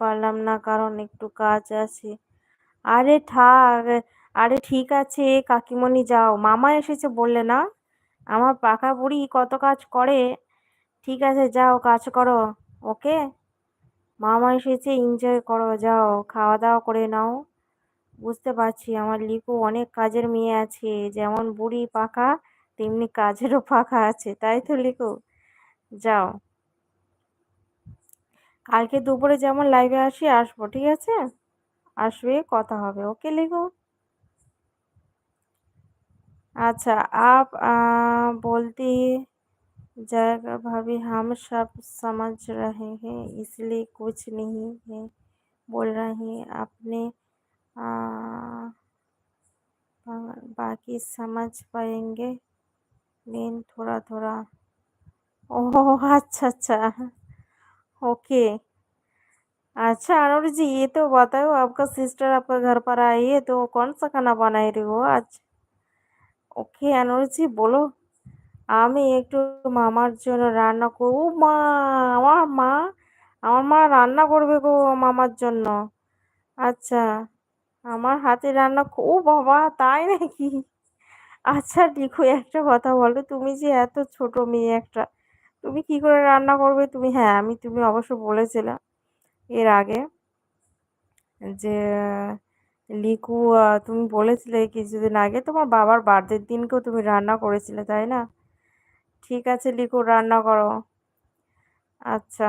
পারলাম না কারণ একটু কাজ আছে। আরে থাক, আরে ঠিক আছে কাকিমণি যাও, মামা এসেছে বললে না? আমার পাকা বুড়ি কত কাজ করে। ঠিক আছে যাও কাজ করো। ওকে, মামা এসেছে, এনজয় করো, যাও খাওয়া দাওয়া করে নাও। বুঝতে পারছি আমার লিপু অনেক কাজের মেয়ে আছে, যেমন বুড়ি পাকা তেমনি কাজেরও ফাঁকা আছে, তাই তো লিপু? যাও, কালকে দুপুরে যেমন লাইভে আসবো, ঠিক আছে? আসবে, কথা হবে, ওকে লিপু? अच्छा आप बोलती जाएगा भाभी, हम सब समझ रहे हैं इसलिए कुछ नहीं है बोल रही अपने आ, बाकी समझ पाएंगे लेकिन थोड़ा थोड़ा। ओह अच्छा अच्छा। ओके। अच्छा अनुर जी, ये तो बताओ आपका सिस्टर आपका घर पर आई है तो कौन सा खाना बनाई रही हो आज? ওকে अनुरुचि বলো। আমি একটু মামার জন্য রান্না করবো। মা, আমার মা, আমার মা রান্না করবে গো মামার জন্য। আচ্ছা, আমার হাতে রান্না ও বাবা, তাই নাকি? আচ্ছা দেখো, একটা কথা বলো, তুমি যে এত ছোট মেয়ে একটা, তুমি কি করে রান্না করবে? তুমি, হ্যাঁ তুমি অবশ্য বলেছিলে এর আগে যে লিকু, তুমি বলেছিলে কিছুদিন আগে তোমার বাবার বার্থডের দিনকেও তুমি রান্না করেছিলে, তাই না? ঠিক আছে লিকু, রান্না করো। আচ্ছা,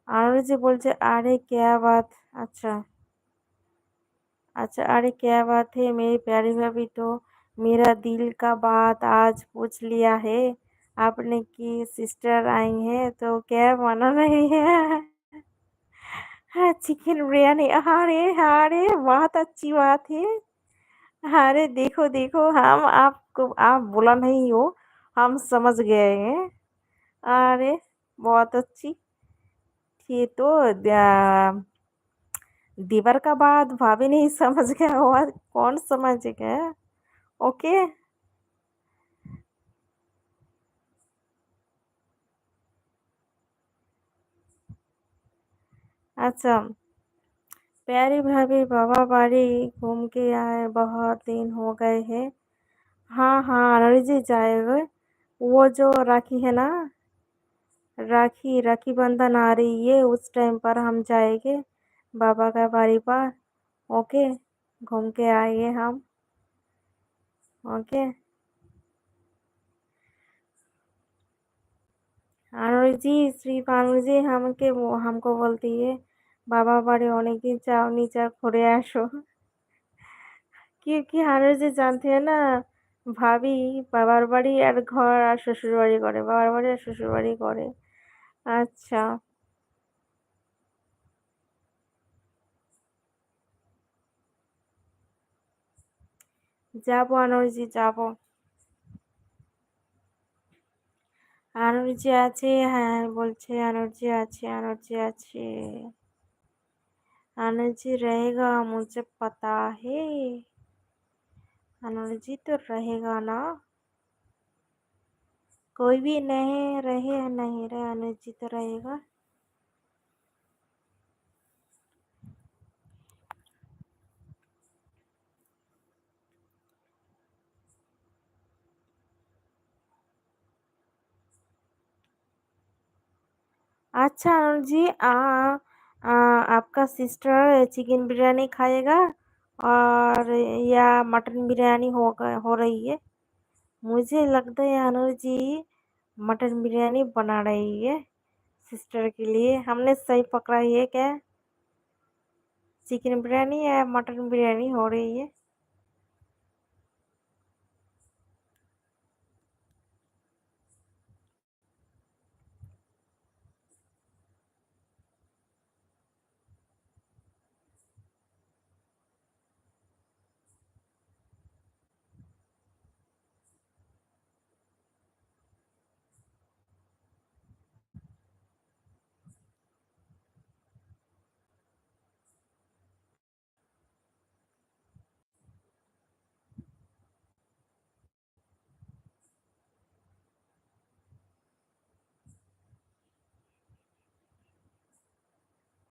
আরো যে বলছে আরে क्या बात। अच्छा अच्छा, अरे क्या बात है मेरी प्यारी भाभी, तो मेरा दिल का बात आज पूछ लिया है आपने कि सिस्टर आई है तो क्या बना रही है? हाँ चिकन बिरयानी, अरे अरे बहुत अच्छी बात है। अरे देखो देखो, हम आपको, आप बोला नहीं हो, हम समझ गए हैं। अरे बहुत अच्छी थी तो दीवार का बात भाभी नहीं समझ गया हुआ, कौन समझ गया? ओके। अच्छा, प्यारी भाभी बाबा बाड़ी घूम के आए, बहुत दिन हो गए हैं। हाँ हाँ अनोरी जी जाएंगे। वो जो राखी है ना, राखी राखी बंधन आ रही है, उस टाइम पर हम जाएंगे बाबा का बाड़ी पर। ओके, घूम के आएंगे हम। ओके। আনোয়ার জি, শ্রী পানু জি हमको बोलती है बाबा बाड़े অনেকদিন যাওনি, যা ঘুরে আসো। क्योंकि আনোয়ার জি जानते हैं ना, ভাবি বাবার বাড়ি আর ঘর আর শ্বশুর বাড়ি করে, বাবার বাড়ি আর শ্বশুর বাড়ি করে। আচ্ছা, যাবো আনোয়ার জি যাবো। আনোয়ার জি আছে, হ্যাঁ বলছে আনোয়ার জি আছে, আনোয়ার জি আছে। आनंद जी रहेगा, मुझे पता है। आनंद जी तो रहेगा ना, कोई भी नहीं रहे नहीं रहे, आनंद जी तो रहेगा। अच्छा आनंद जी, आपका सिस्टर चिकन बिरयानी खाएगा और या मटन बिरयानी हो रही है? मुझे लगता है आनंद जी मटन बिरयानी बना रही है सिस्टर के लिए, हमने सही पकड़ा है क्या? चिकन बिरयानी या मटन बिरयानी हो रही है?